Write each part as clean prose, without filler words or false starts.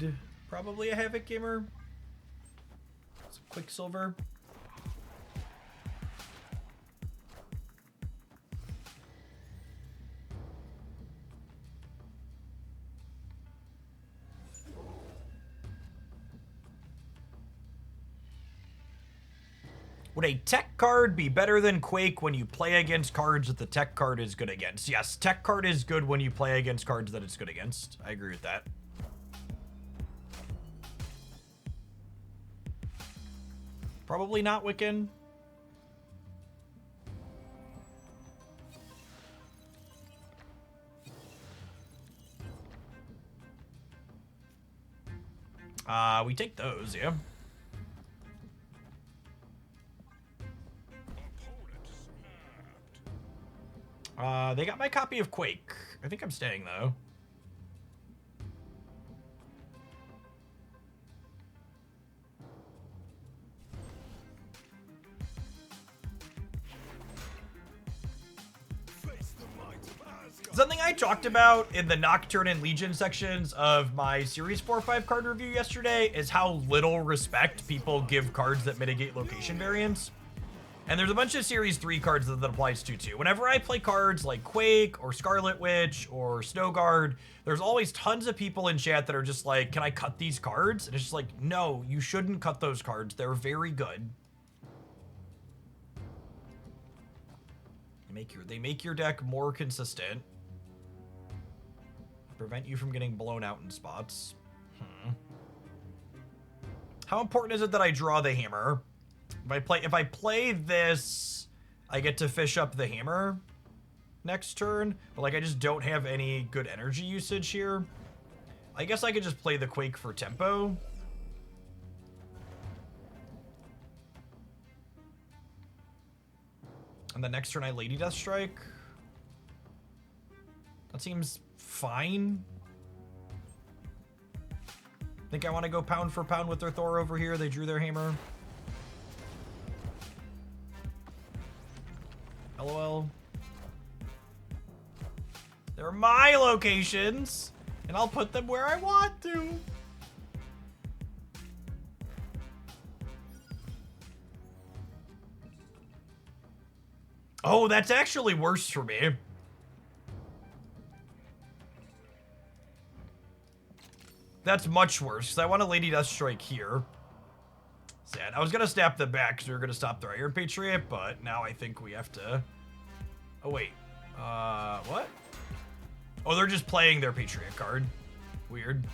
need probably a Havoc Gamer. Some Quicksilver. Would a tech card be better than Quake when you play against cards that the tech card is good against? Yes, tech card is good when you play against cards that it's good against. I agree with that. Probably not Wiccan. We take those, yeah. They got my copy of Quake. I think I'm staying, though. Something I talked about in the Nocturne and Legion sections of my Series 4-5 card review yesterday is how little respect people give cards that mitigate location variance. And there's a bunch of Series 3 cards that applies to too. Whenever I play cards like Quake or Scarlet Witch or Snowguard, there's always tons of people in chat that are just like, can I cut these cards? And it's just like, no, you shouldn't cut those cards. They're very good. They make your deck more consistent. Prevent you from getting blown out in spots. How important is it that I draw the hammer? If I play this, I get to fish up the hammer next turn, but like I just don't have any good energy usage here. I guess I could just play the Quake for tempo. And the next turn I Lady Death Strike. That seems fine. Think I want to go pound for pound with their Thor over here. They drew their hammer. LOL. They're my locations, and I'll put them where I want to. Oh, that's actually worse for me. That's much worse, because I want a Lady Death Strike here. Sad. I was going to snap them back, because we were going to stop their Iron Patriot, but now I think we have to... Oh, wait. What? Oh, they're just playing their Patriot card. Weird.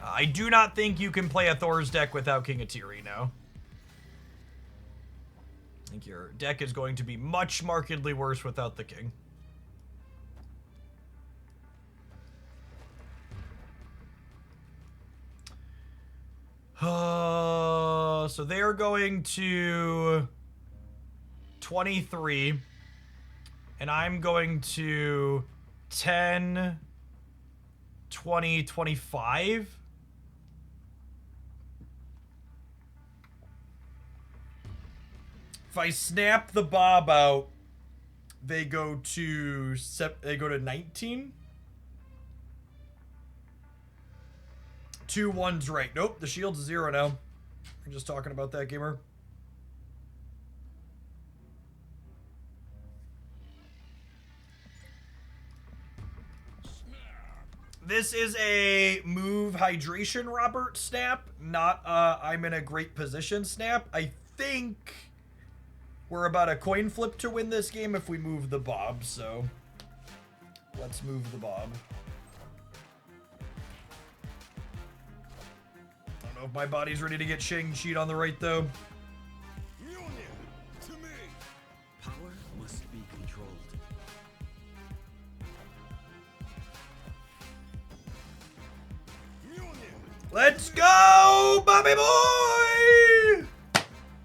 I do not think you can play a Thors deck without King Atiri now. I think your deck is going to be much markedly worse without the king. So they are going to 23. And I'm going to 10, 20, 25. If I snap the Bob out, they go to 19. 2 1's right. Nope, the shield's 0 now. We're just talking about that, gamer. This is a move hydration Robert snap, not I'm in a great position snap. I think we're about a coin flip to win this game if we move the Bob, so let's move the Bob. I don't know if my body's ready to get Shang-Chi'd on the right, though. To me. Power must be controlled. Let's go, Bobby boy!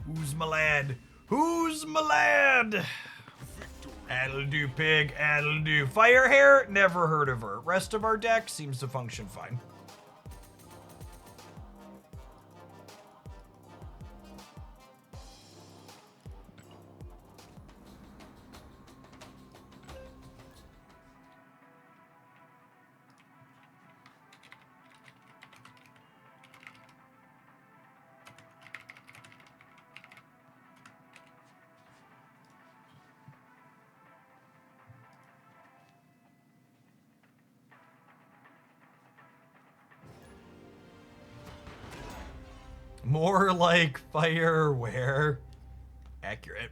Who's my lad? Who's my lad? That'll do, pig. That'll do. Firehair? Never heard of her. Rest of our deck seems to function fine. More like Firehair. Accurate.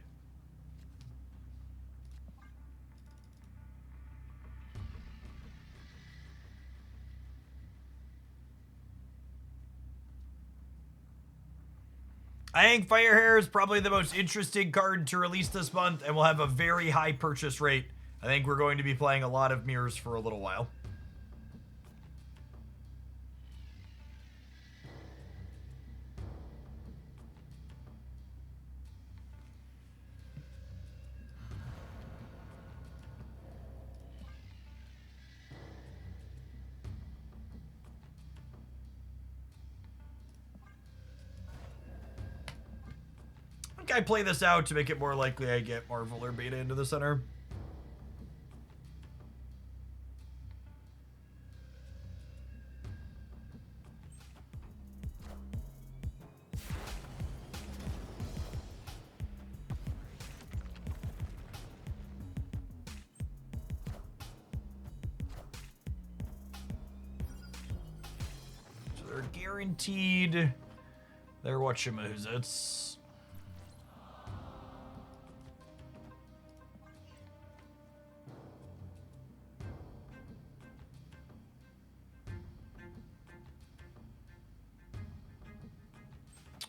I think Firehair is probably the most interesting card to release this month and will have a very high purchase rate. I think we're going to be playing a lot of mirrors for a little while. I think I play this out to make it more likely I get Marvel or Beta into the center. So they're guaranteed. They're whatchamahoozits.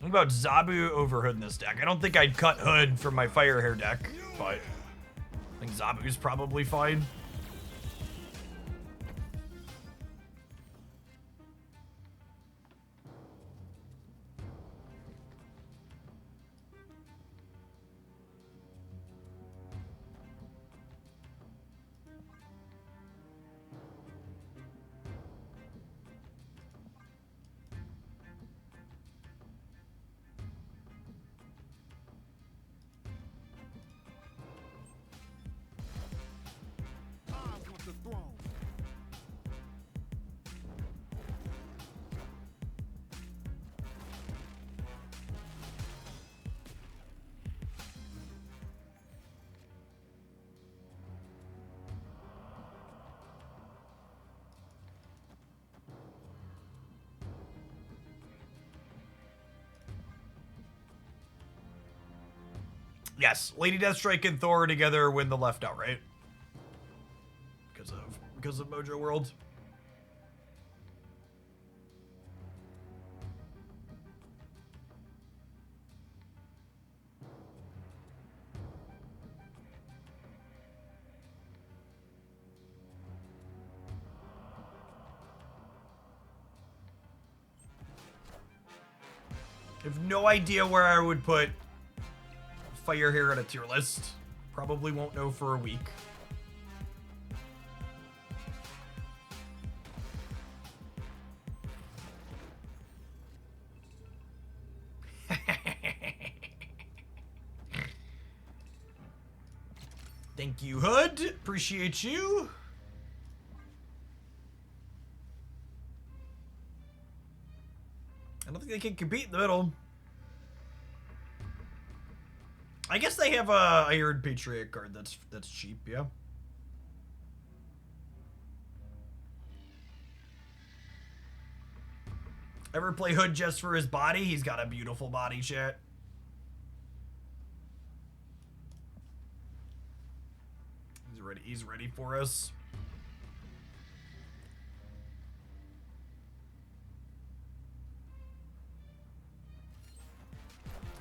What about Zabu over Hood in this deck? I don't think I'd cut Hood from my Firehair deck, but I think Zabu's probably fine. Yes, Lady Deathstrike and Thor together win the left outright. Because of Mojo World. I have no idea where I would put Firehair on a tier list. Probably won't know for a week. Thank you, Hood. Appreciate you. I don't think they can compete in the middle. I guess they have a Iron Patriot card that's cheap, yeah. Ever play Hood just for his body? He's got a beautiful body, chat. He's ready for us.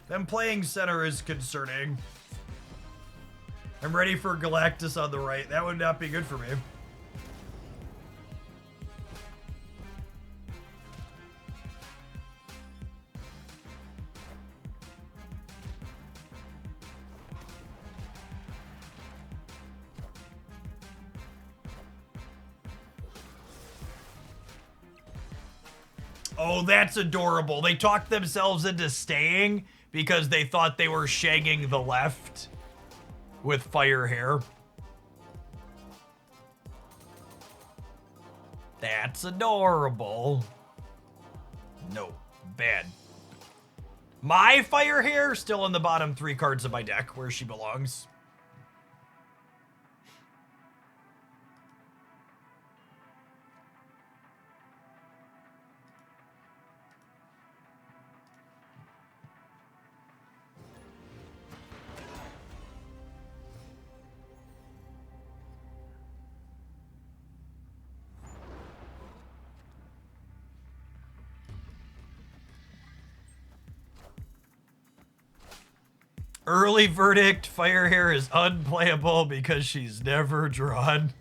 Them playing center is concerning. I'm ready for Galactus on the right. That would not be good for me. Oh, that's adorable. They talked themselves into staying because they thought they were shagging the left with Firehair. That's adorable. No, bad. My Firehair still in the bottom 3 cards of my deck, where she belongs. Early verdict, Firehair is unplayable because she's never drawn.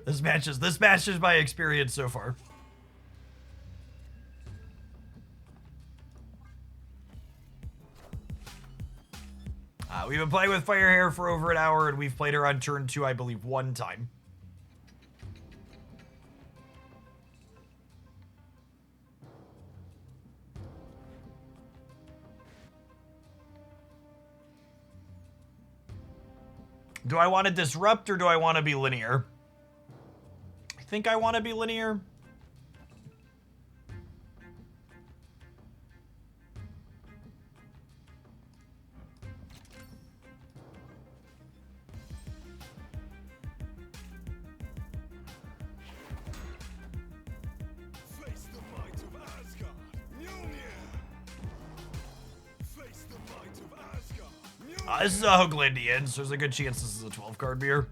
This matches my experience so far. We've been playing with Firehair for over an hour, and we've played her on turn 2, I believe, 1 time. Do I want to disrupt or do I want to be linear? I think I want to be linear. Face the might of Asgard. Mjolnir. Face the might of Asgard. Mjolnir. This is a Hoaglandian, so there's a good chance this is a 12 card beer.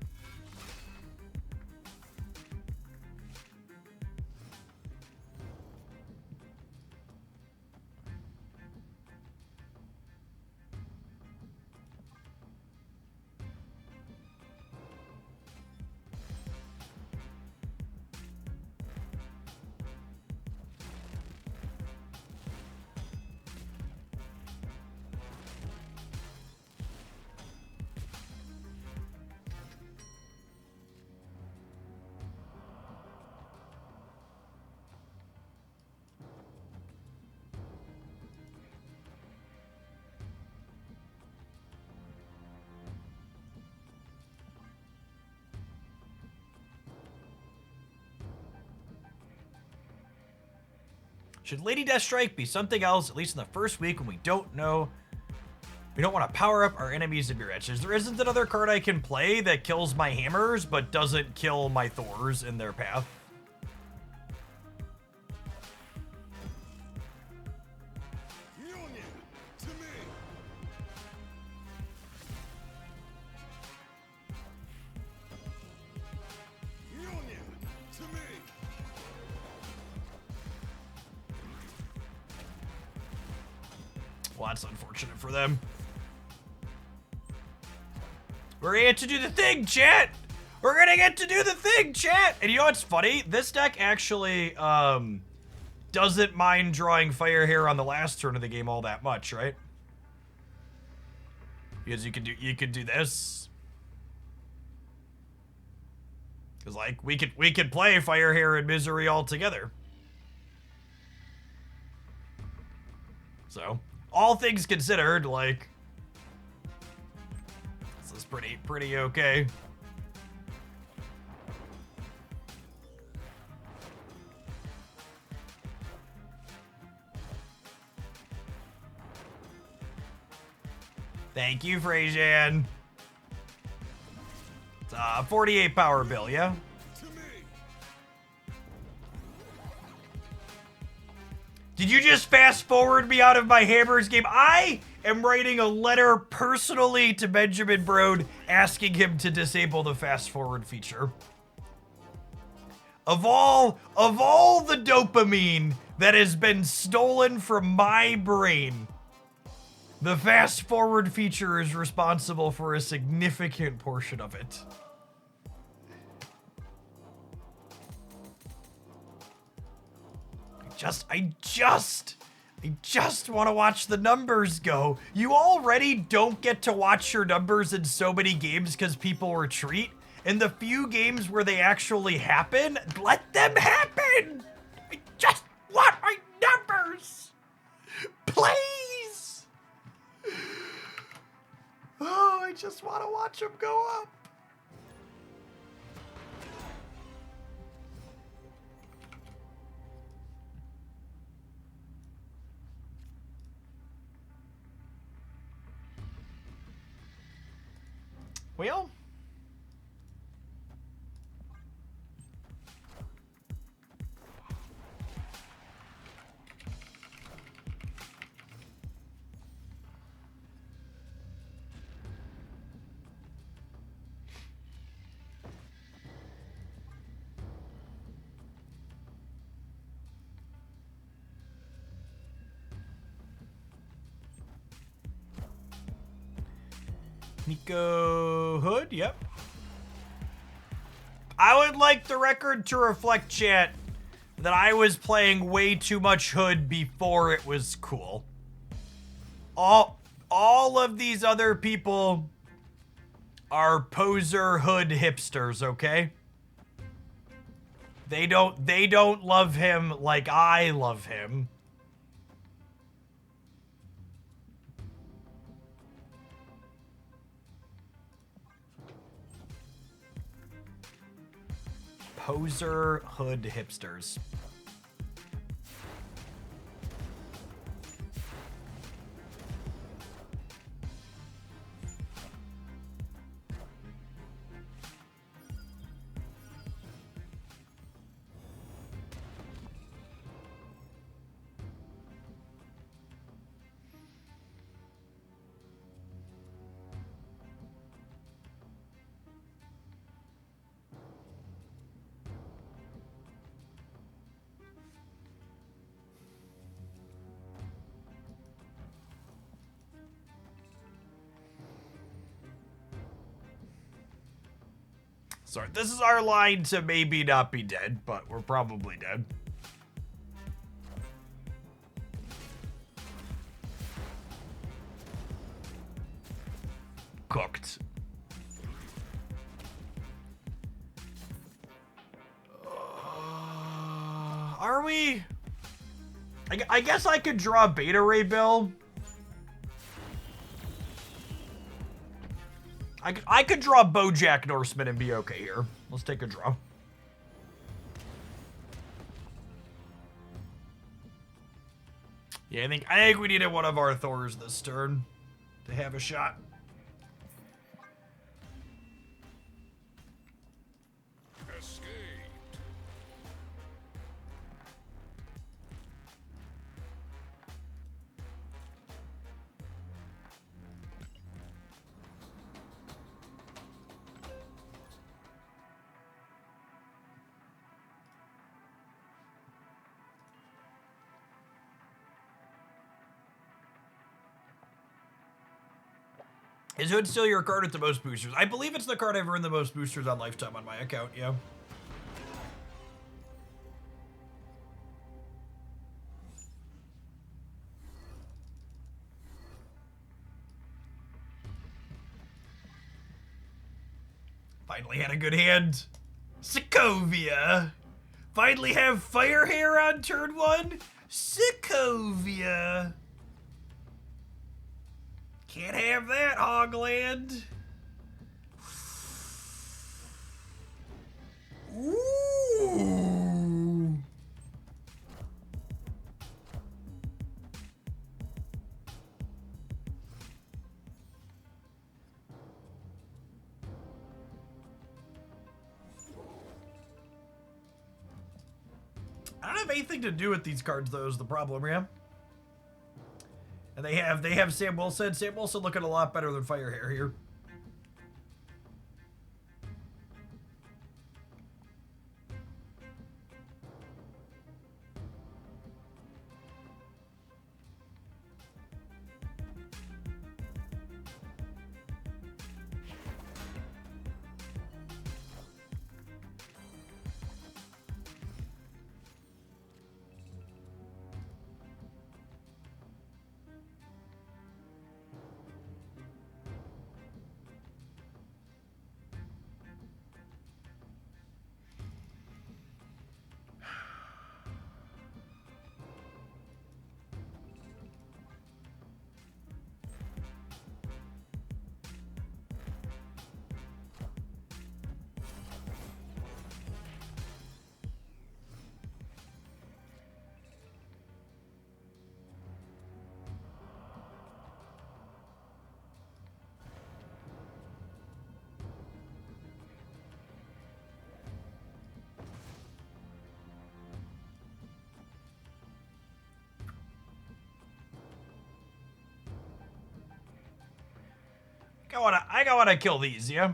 Should Lady Deathstrike be something else, at least in the first week when we don't know? We don't want to power up our enemies to be rich. There isn't another card I can play that kills my hammers, but doesn't kill my Thors in their path. Mjolnir. To me. Mjolnir. To me. Well, that's unfortunate for them. We're gonna get to do the thing, chat! We're gonna get to do the thing, chat! And you know what's funny? This deck actually, doesn't mind drawing Firehair on the last turn of the game all that much, right? Because you could do this. Because, like, we could play Firehair and Misery all together. So, all things considered, like, this is pretty okay. Thank you, Frasian. It's a 48 power bill, yeah? To me. Did you just fast forward me out of my Hammers game? I am writing a letter personally to Benjamin Brode asking him to disable the fast forward feature. Of all the dopamine that has been stolen from my brain, the fast forward feature is responsible for a significant portion of it. I just want to watch the numbers go. You already don't get to watch your numbers in so many games because people retreat. In the few games where they actually happen, let them happen. I just want my numbers. Please. Oh, I just want to watch them go up. Well, Nico Hood, yep. I would like the record to reflect, chat, that I was playing way too much Hood before it was cool. All of these other people are poser Hood hipsters, okay? They don't love him like I love him. Poser Hood hipsters. Sorry, this is our line to maybe not be dead, but we're probably dead. Cooked. Are we? I guess I could draw Beta Ray Bill. I could draw Bojack Norseman and be okay here. Let's take a draw. Yeah, I think we needed one of our Thors this turn to have a shot. Is Hood still your card with the most boosters? I believe it's the card I've earned the most boosters on lifetime on my account, yeah. Finally had a good hand. Sokovia. Finally have Firehair on turn 1. Sokovia. Can't have that, Hogland. Ooh. I don't have anything to do with these cards, though, is the problem, yeah? And they have Sam Wilson. Sam Wilson looking a lot better than Firehair here. I wanna kill these, yeah?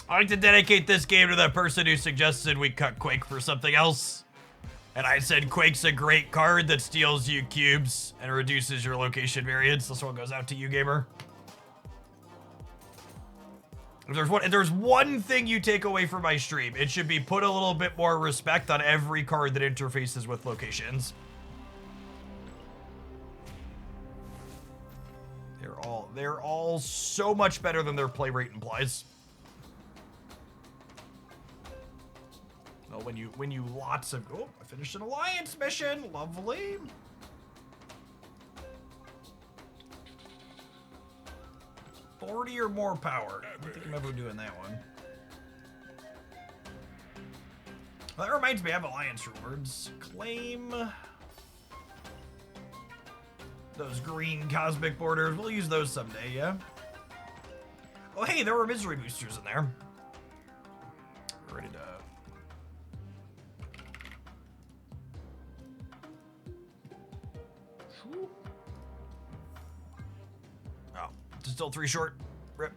I like to dedicate this game to the person who suggested we cut Quake for something else. And I said Quake's a great card that steals you cubes and reduces your location variance. This one goes out to you, gamer. If there's one thing you take away from my stream, it should be put a little bit more respect on every card that interfaces with locations. They're all so much better than their play rate implies. Well, when you lots of I finished an alliance mission, lovely. $40 or more power. I don't think I'm ever doing that one. Well, that reminds me, I have alliance rewards. Claim those green cosmic borders. We'll use those someday, yeah? Oh, hey, there were misery boosters in there. We're ready to... Oh, it's still 3 short. Rip.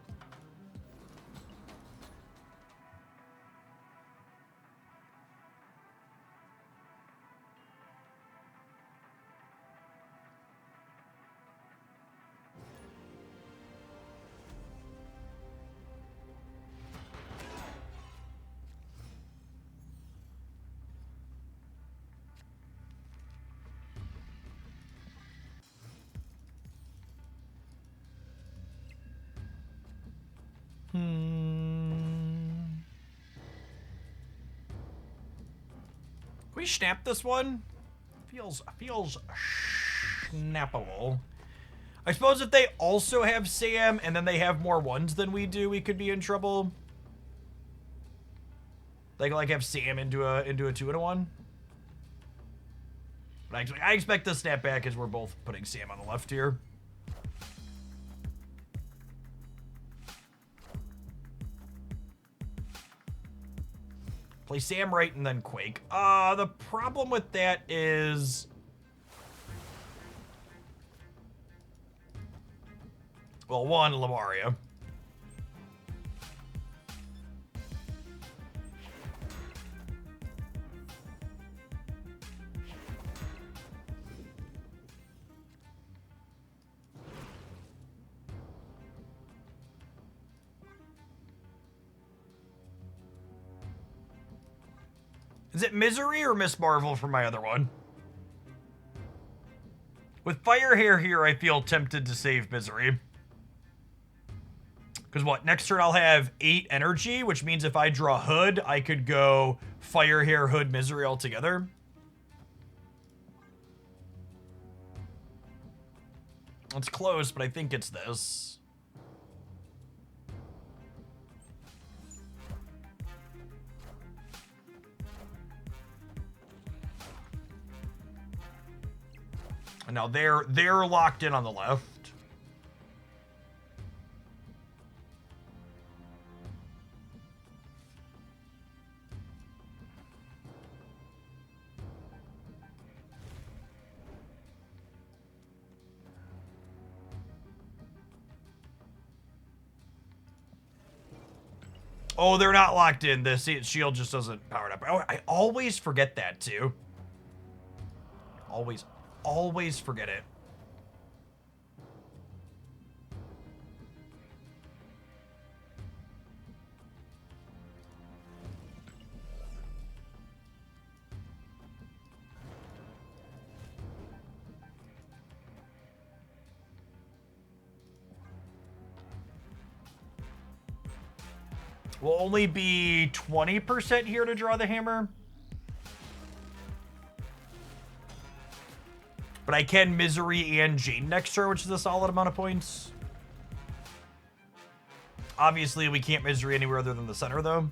Can we snap this one? Feels snappable. I suppose if they also have Sam and then they have more ones than we do, we could be in trouble. They like have Sam into a 2-in-1. But I expect the snap back as we're both putting Sam on the left here. Play Sam right and then Quake. The problem with that is... Well, one, Lamaria. Is it Misery or Miss Marvel for my other one? With Firehair here, I feel tempted to save Misery. Because what? Next turn I'll have 8 energy, which means if I draw Hood, I could go Firehair, Hood, Misery all together. It's close, but I think it's this. And now they're locked in on the left. Oh, they're not locked in. The shield just doesn't power it up. Oh, I always forget that too. Always forget it. Will only be 20% here to draw the hammer. But I can Misery and Jane next turn, which is a solid amount of points. Obviously, we can't Misery anywhere other than the center, though.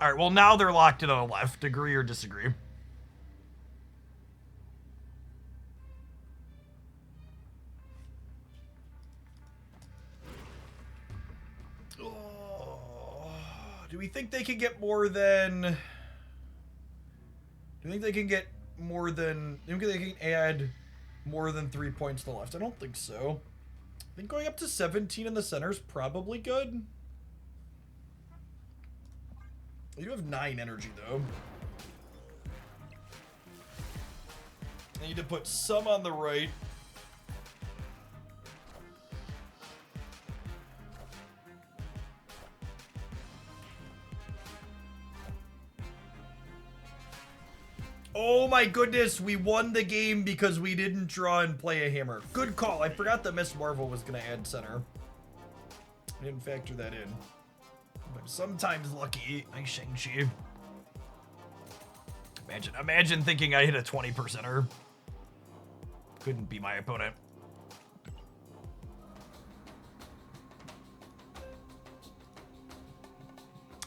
All right, well, now they're locked in on the left. Agree or disagree? we think they can get more than... Do you think they can get more than... Do you think they can add more than 3 points to the left? I don't think so. I think going up to 17 in the center is probably good. You do have 9 energy, though. I need to put some on the right. Oh my goodness, we won the game because we didn't draw and play a hammer. Good call. I forgot that Miss Marvel was going to add center. I didn't factor that in. I'm sometimes lucky. I Shang-Chi. Imagine thinking I hit a 20%er. Couldn't be my opponent.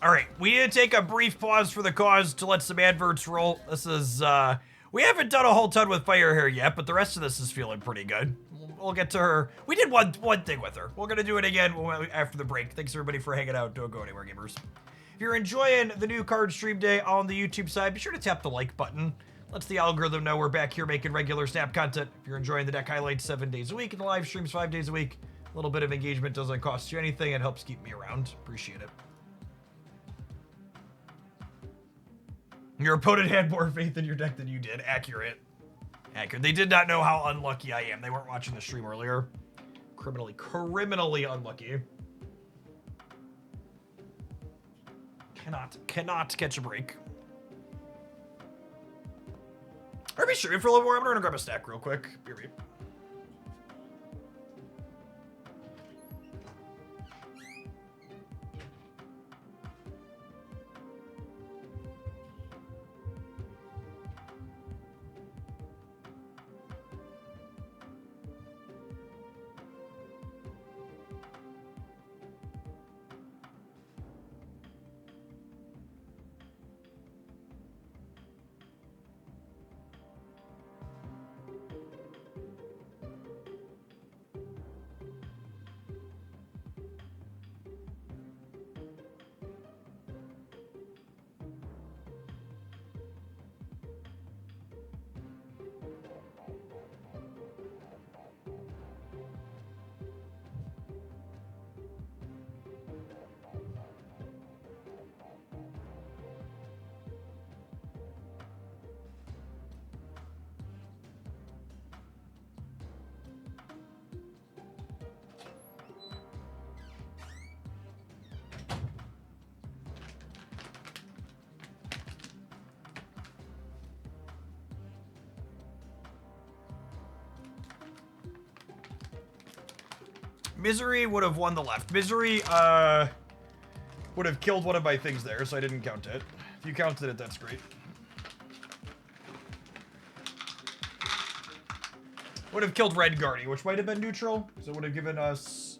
All right, we need to take a brief pause for the cause to let some adverts roll. This is, we haven't done a whole ton with Firehair yet, but the rest of this is feeling pretty good. We'll get to her. We did one thing with her. We're gonna do it again after the break. Thanks everybody for hanging out. Don't go anywhere, gamers. If you're enjoying the new card stream day on the YouTube side, be sure to tap the like button. Lets the algorithm know we're back here making regular Snap content. If you're enjoying the deck highlights 7 days a week and the live streams 5 days a week, a little bit of engagement doesn't cost you anything. It helps keep me around. Appreciate it. Your opponent had more faith in your deck than you did. Accurate. Accurate. They did not know how unlucky I am. They weren't watching the stream earlier. Criminally unlucky. Cannot catch a break. Are we streaming for a little more? I'm gonna grab a stack real quick. Be right. Misery would have won the left. Misery would have killed one of my things there, so I didn't count it. If you counted it, that's great. Would have killed Red Guardy, which might have been neutral, so it would have given us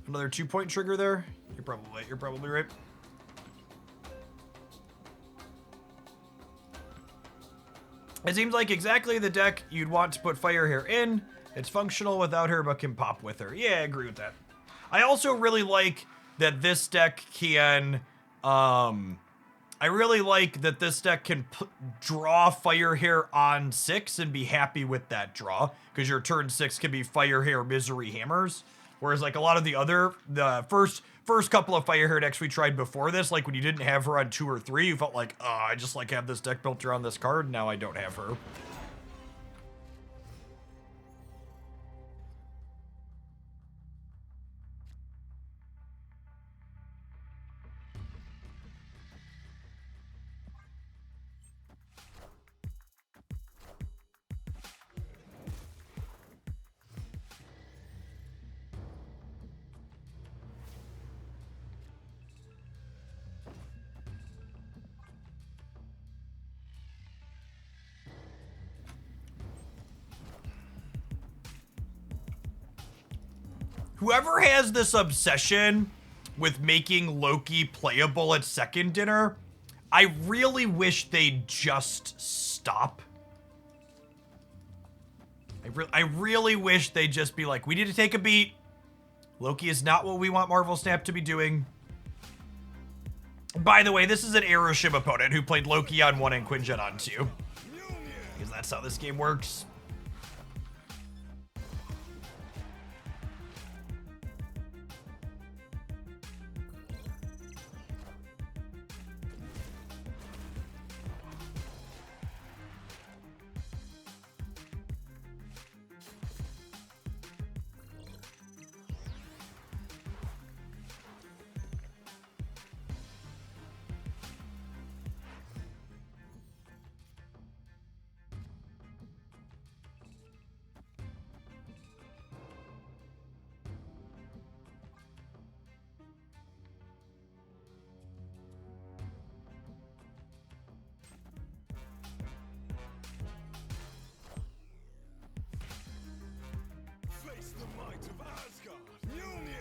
another 2-point trigger there. You're probably right. It seems like exactly the deck you'd want to put Firehair in. It's functional without her, but can pop with her. Yeah, I agree with that. I also really like that this deck can, I really like that this deck can draw Firehair on 6 and be happy with that draw, because your turn 6 can be Firehair, Misery, Hammers. Whereas like a lot of the first couple of Firehair decks we tried before this, like when you didn't have her on 2 or 3, you felt like, oh, I just like have this deck built around this card. Now I don't have her. Whoever has this obsession with making Loki playable at second dinner, I really wish they'd just stop. I really wish they'd just be like, we need to take a beat. Loki is not what we want Marvel Snap to be doing. By the way, this is an Aeroship opponent who played Loki on 1 and Quinjet on 2. Because that's how this game works. Face the might of Asgard. Mjolnir.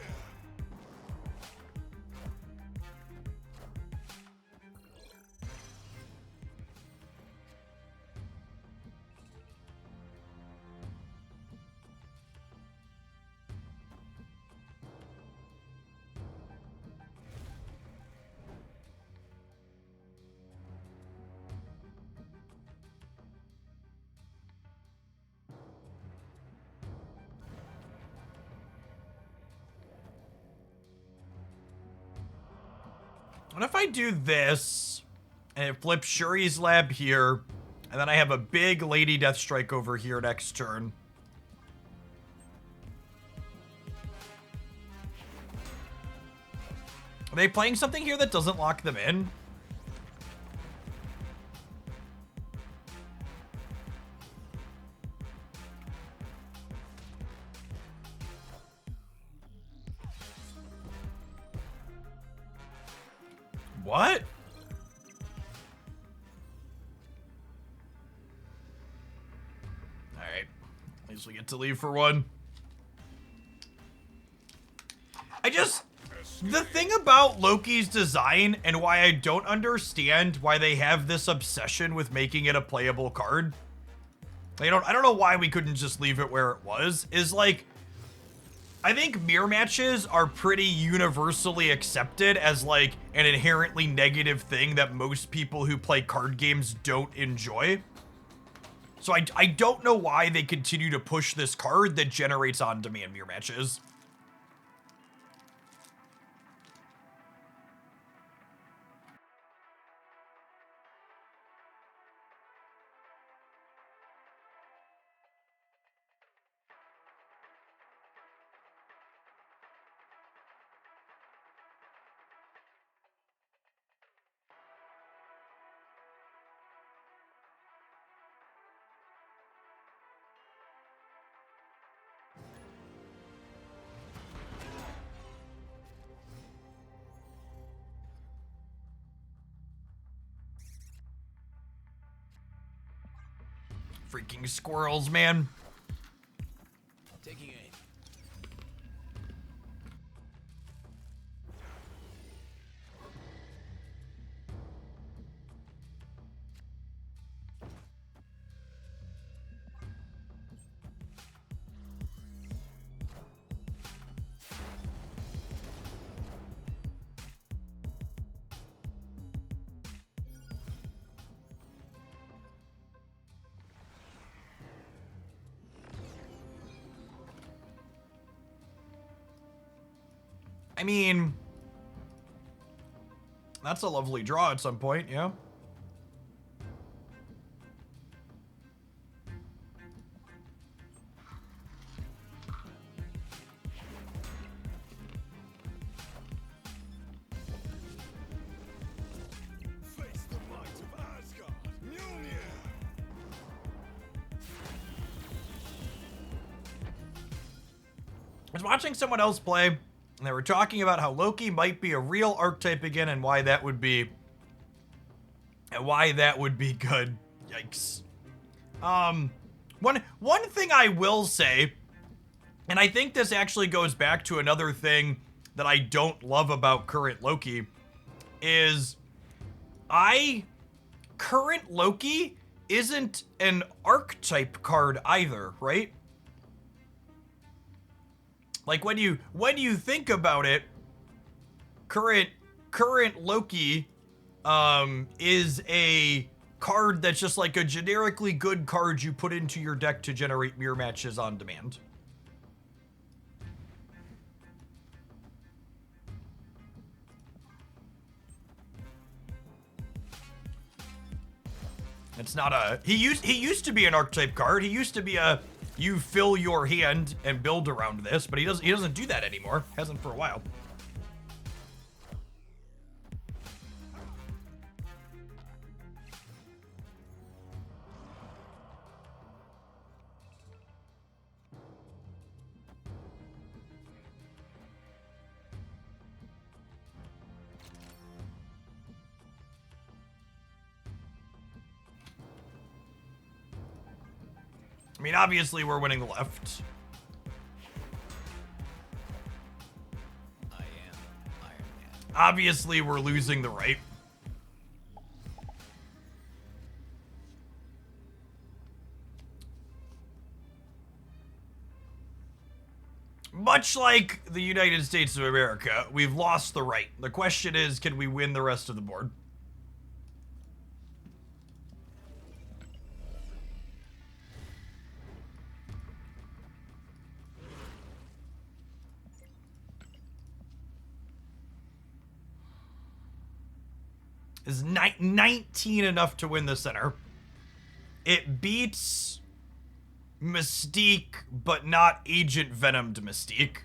What if I do this, and it flips Shuri's Lab here, and then I have a big Lady Deathstrike over here next turn? Are they playing something here that doesn't lock them in? What? Alright. At least we get to leave for one. The thing about Loki's design and why I don't understand why they have this obsession with making it a playable card, I don't know why we couldn't just leave it where it was, is like, I think mirror matches are pretty universally accepted as like an inherently negative thing that most people who play card games don't enjoy. So I don't know why they continue to push this card that generates on-demand mirror matches. Freaking squirrels, man. Taking aim. I mean, that's a lovely draw at some point, yeah. Face the might of Asgard. Mjolnir. I was watching someone else play, and they were talking about how Loki might be a real archetype again and why that would be good. Yikes. One thing I will say, and I think this actually goes back to another thing that I don't love about current Loki, is current Loki isn't an archetype card either, right? Like when you think about it, current current Loki is a card that's just like a generically good card you put into your deck to generate mirror matches on demand. It's not a he used to be an archetype card. He used to be a you fill your hand and build around this, but he doesn't do that anymore. Hasn't for a while. I mean, obviously we're winning the left. I am Iron Man. Obviously we're losing the right. Much like the United States of America, we've lost the right. The question is, can we win the rest of the board? Is 19 enough to win the center? It beats Mystique, but not Agent Venomed Mystique.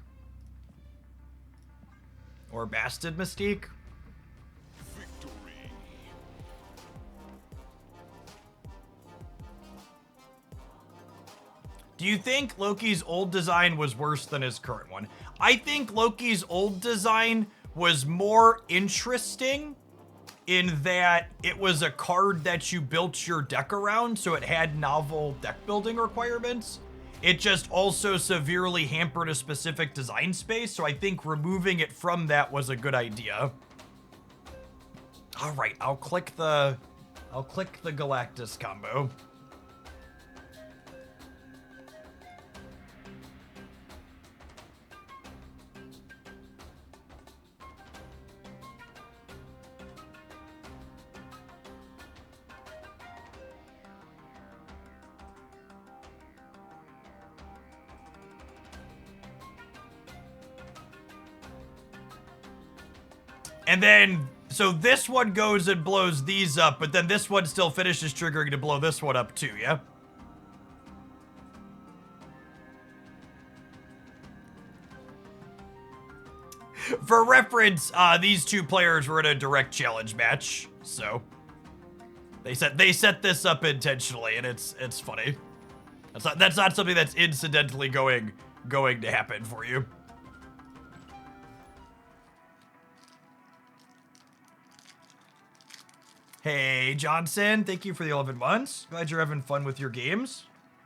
Or Bastard Mystique. Victory. Do you think Loki's old design was worse than his current one? I think Loki's old design was more interesting in that it was a card that you built your deck around, so it had novel deck building requirements. It just also severely hampered a specific design space, so I think removing it from that was a good idea. All right, I'll click the Galactus combo. And then, so this one goes and blows these up, but then this one still finishes triggering to blow this one up too, yeah? For reference, these two players were in a direct challenge match, so they set this up intentionally, and it's funny. That's not something that's incidentally going to happen for you. Hey, Johnson, thank you for the 11 months. Glad you're having fun with your games.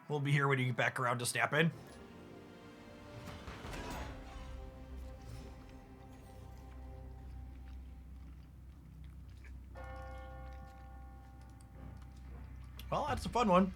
We'll be here when you get back around to snapping. Well, that's a fun one.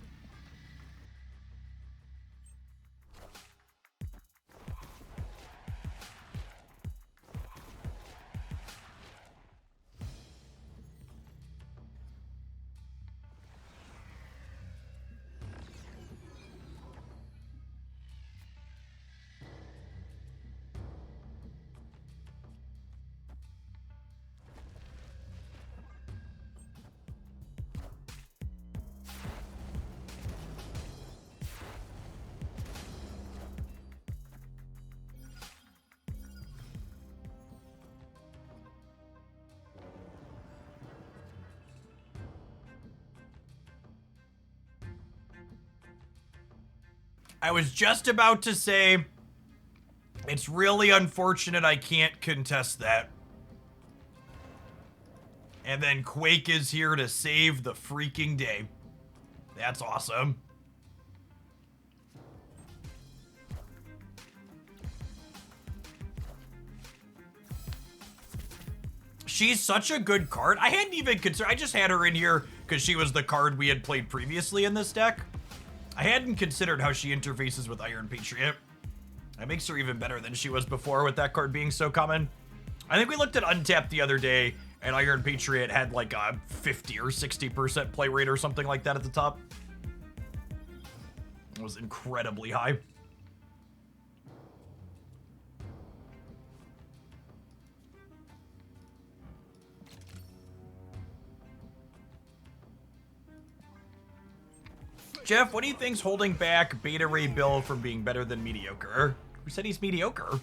I was just about to say, it's really unfortunate I can't contest that. And then Quake is here to save the freaking day. That's awesome. She's such a good card. I hadn't even considered, I just had her in here because she was the card we had played previously in this deck. I hadn't considered how she interfaces with Iron Patriot. That makes her even better than she was before with that card being so common. I think we looked at Untapped the other day, and Iron Patriot had like a 50 or 60% play rate or something like that at the top. It was incredibly high. Jeff, what do you think's holding back Beta Ray Bill from being better than mediocre? Who said he's mediocre?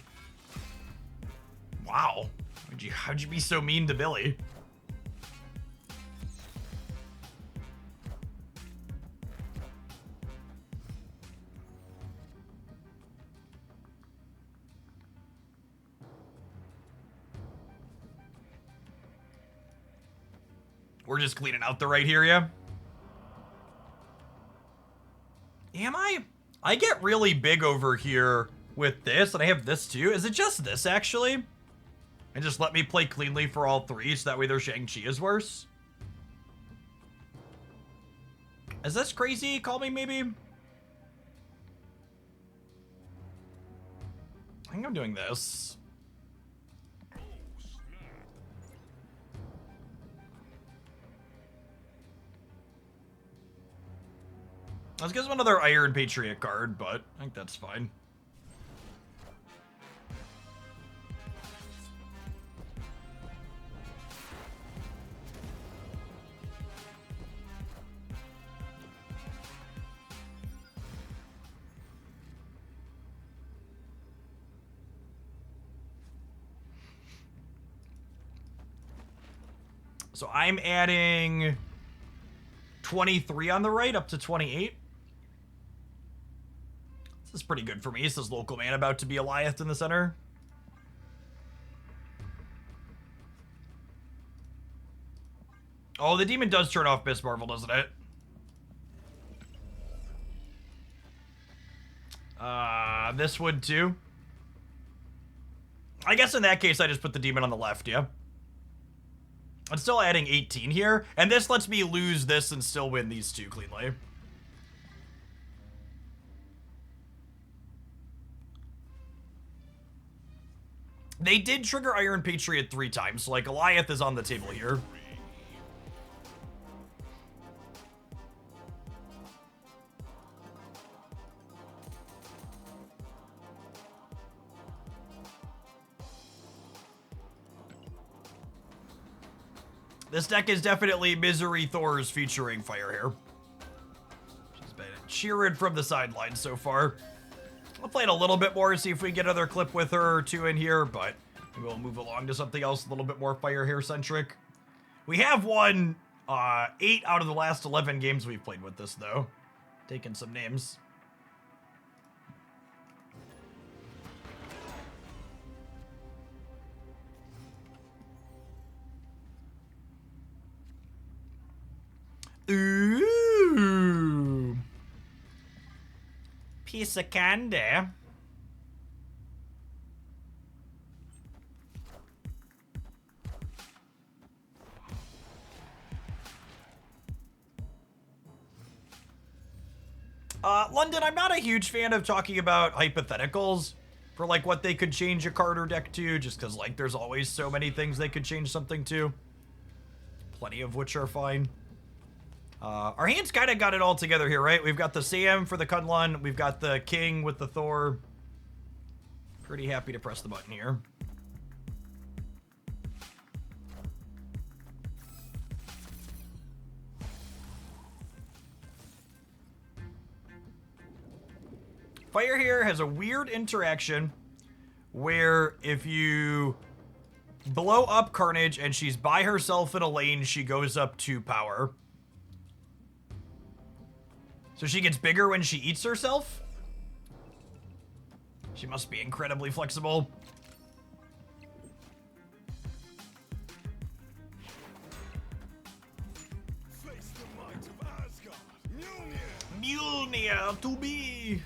Wow. How'd you be so mean to Billy? We're just cleaning out the right here, yeah? Am I? I get really big over here with this, and I have this too. Is it just this, actually? And just let me play cleanly for all three, so that way their Shang-Chi is worse? Is this crazy? Call me, maybe? I think I'm doing this. Let's get him another Iron Patriot card, but I think that's fine. So I'm adding 23 on the right up to 28. This is pretty good for me. It says local man about to be Goliath in the center. Oh, the demon does turn off Miss Marvel, doesn't it? This would too. I guess in that case, I just put the demon on the left, yeah? I'm still adding 18 here, and this lets me lose this and still win these two cleanly. They did trigger Iron Patriot 3 times, so like Goliath is on the table here. This deck is definitely Misery Thors featuring Firehair. She's been cheering from the sidelines so far. I'll play it a little bit more, see if we get another clip with her or two in here, but we'll move along to something else a little bit more Firehair centric. We have won 8 out of the last 11 games we've played with this, though. Taking some names. Ooh. Piece of candy. London, I'm not a huge fan of talking about hypotheticals for like what they could change a card or deck to, just because like there's always so many things they could change something to. Plenty of which are fine. Our hands kind of got it all together here, right? We've got the Sam for the Kunlun. We've got the King with the Thor. Pretty happy to press the button here. Firehair has a weird interaction where if you blow up Carnage and she's by herself in a lane, she goes up 2 power. So she gets bigger when she eats herself? She must be incredibly flexible. Face the might of Asgard. Mjolnir. Mjolnir to be.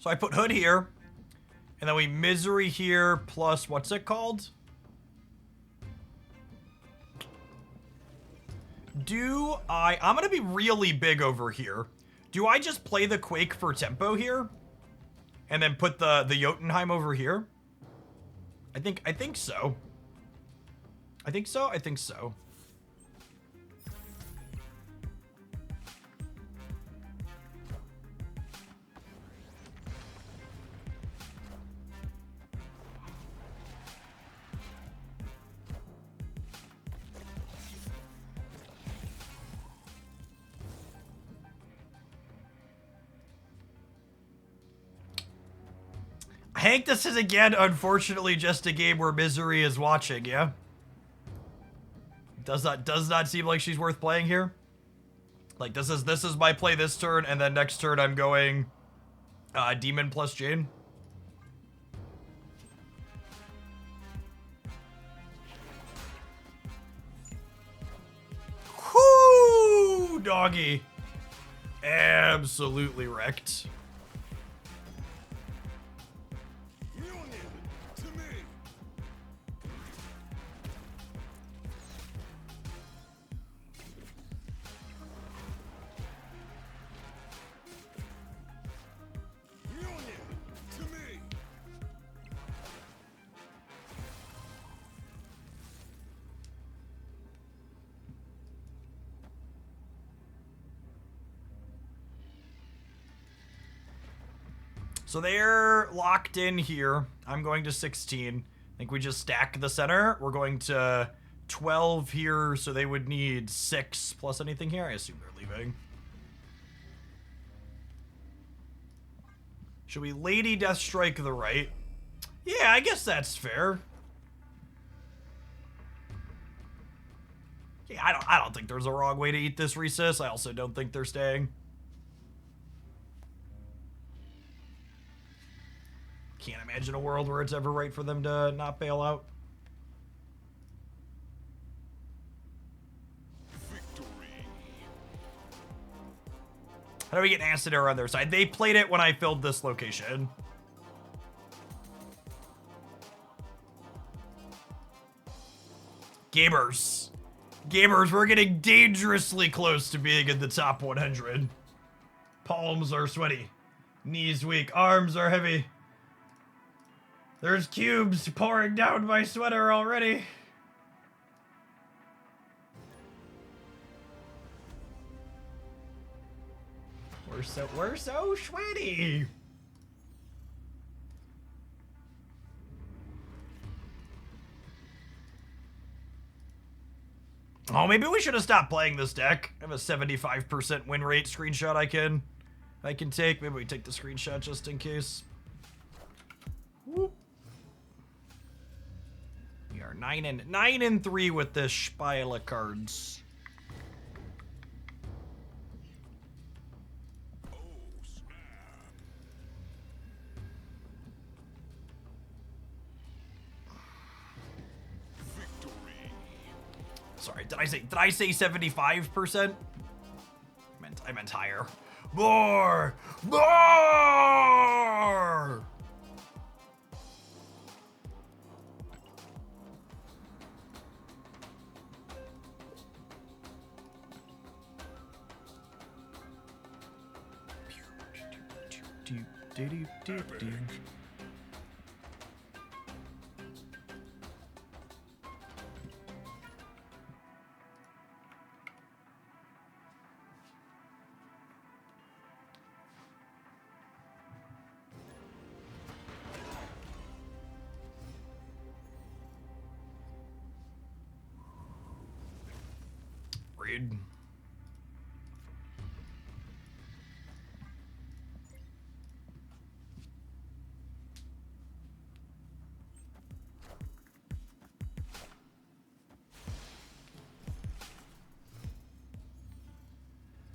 So I put Hood here, and then we Misery here plus what's it called? I'm gonna be really big over here. Do I just play the Quake for tempo here? And then put the Jotunheim over here? I think so. I think so. Hank, this is again, unfortunately, just a game where Misery is watching, yeah? Does not seem like she's worth playing here? Like, this is my play this turn, and then next turn I'm going Demon plus Jane. Whoo, doggy. Absolutely wrecked. So they're locked in here. I'm going to 16. I think we just stack the center. We're going to 12 here, so they would need 6 plus anything here. I assume they're leaving. Should we Lady Deathstrike the right? Yeah, I guess that's fair. Yeah, I don't think there's a wrong way to eat this recess. I also don't think they're staying. Can't imagine a world where it's ever right for them to not bail out. Victory. How do we get Acid Arrow on their side? They played it when I filled this location. Gamers. Gamers, we're getting dangerously close to being in the top 100. Palms are sweaty. Knees weak. Arms are heavy. There's cubes pouring down my sweater already. We're so sweaty. Oh, maybe we should have stopped playing this deck. I have a 75% win rate screenshot I can take. Maybe we take the screenshot just in case. Whoop. We are 9 and 3 with this Spiel of cards. Oh, snap. Victory. Sorry, did I say 75%? I meant higher. More! More! Read.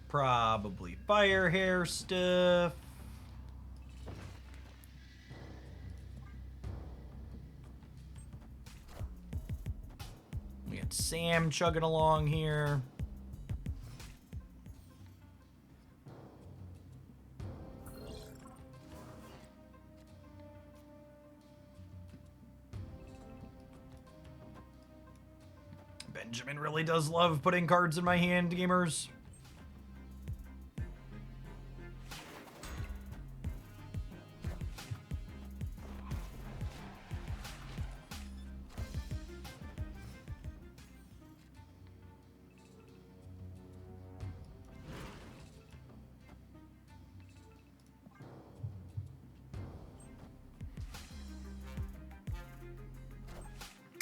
Probably Firehair stuff. We got Sam chugging along here. Benjamin really does love putting cards in my hand, gamers.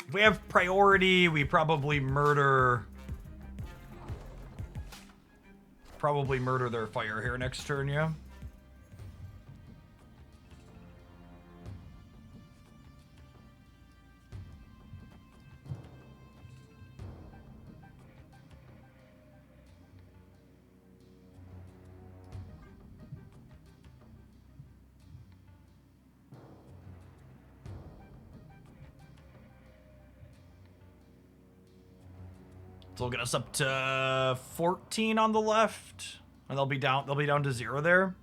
If we have priority, we probably murder their Firehair next turn, yeah. So we'll get us up to 14 on the left, and they'll be down to 0 there.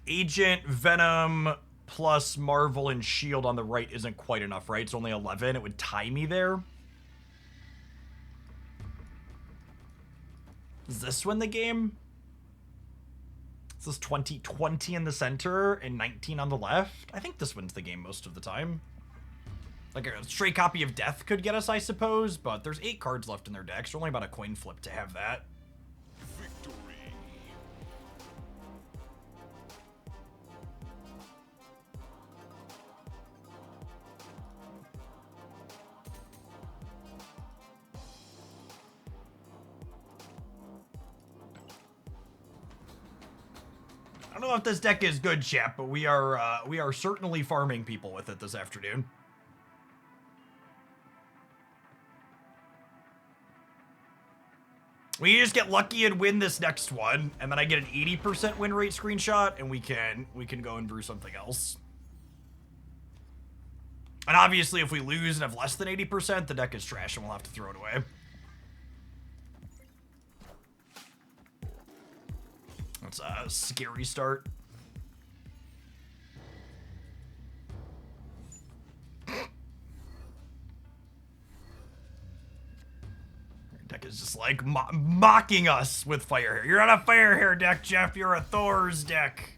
Agent, Venom, plus Marvel and Shield on the right isn't quite enough, right? It's only 11. It would tie me there. Does this win the game? This is 20 in the center and 19 on the left. I think this wins the game most of the time. Like a stray copy of Death could get us, I suppose, but there's 8 cards left in their decks. They're only about a coin flip to have that. Victory. I don't know if this deck is good, chat, but we are certainly farming people with it this afternoon. We just get lucky and win this next one, and then I get an 80% win rate screenshot, and we can go and brew something else. And obviously, if we lose and have less than 80%, the deck is trash, and we'll have to throw it away. That's a scary start. Deck is just like mocking us with Firehair. You're not a Firehair deck, Jeff. You're a Thors deck.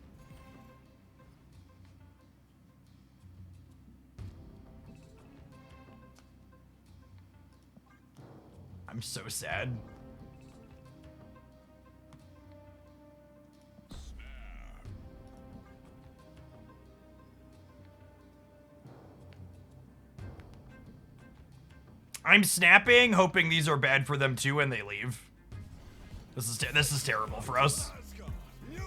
I'm so sad. I'm snapping, hoping these are bad for them too, and they leave. This is terrible for us. Asgard. Union.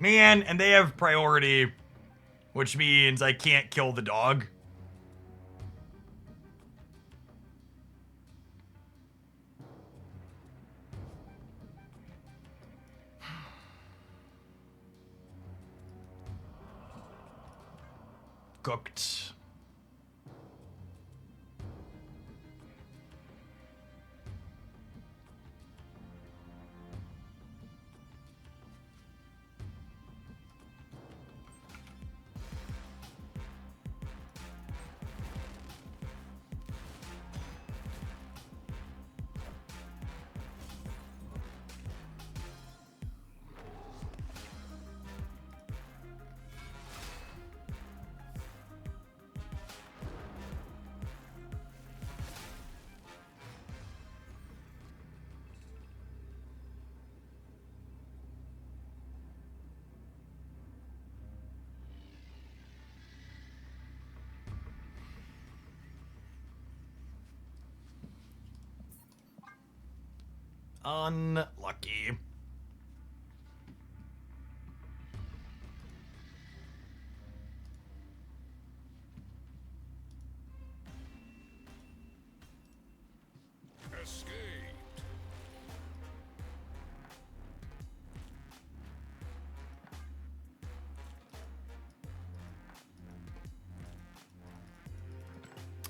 Man, and they have priority, which means I can't kill the dog. Cooked. Unlucky. Escaped.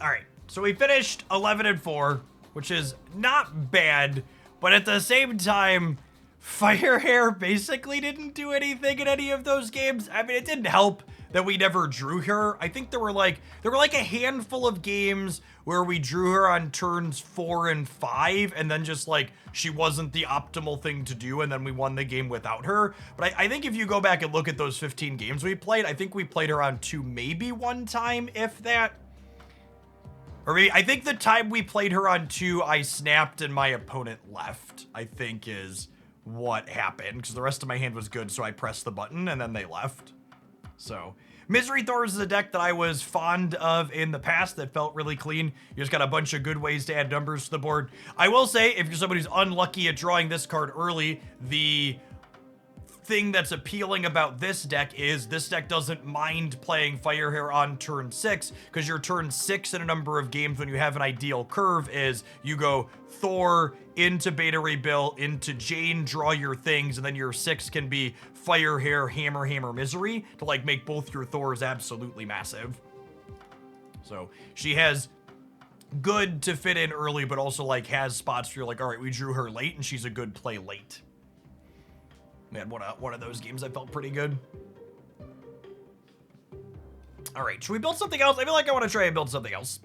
All right, so we finished 11-4, which is not bad, but at the same time, Firehair basically didn't do anything in any of those games. I mean, it didn't help that we never drew her. I think there were like a handful of games where we drew her on turns 4 and 5, and then just like she wasn't the optimal thing to do, and then we won the game without her. But I think if you go back and look at those 15 games we played, I think we played her on 2, maybe 1 time, if that. Or maybe, I think the time we played her on 2, I snapped and my opponent left, I think is what happened. Because the rest of my hand was good, so I pressed the button and then they left. So, Misery Thors is a deck that I was fond of in the past that felt really clean. You just got a bunch of good ways to add numbers to the board. I will say, if you're somebody who's unlucky at drawing this card early, the thing that's appealing about this deck is this deck doesn't mind playing Firehair on turn 6, because your turn 6 in a number of games when you have an ideal curve is you go Thor into Beta Ray Bill into Jane, draw your things, and then your 6 can be Firehair, Hammer, Hammer, Misery to like make both your Thors absolutely massive. So she has good to fit in early, but also like has spots where you're like, all right, we drew her late and she's a good play late. Man, one of those games that felt pretty good. All right, should we build something else? I feel like I want to try and build something else.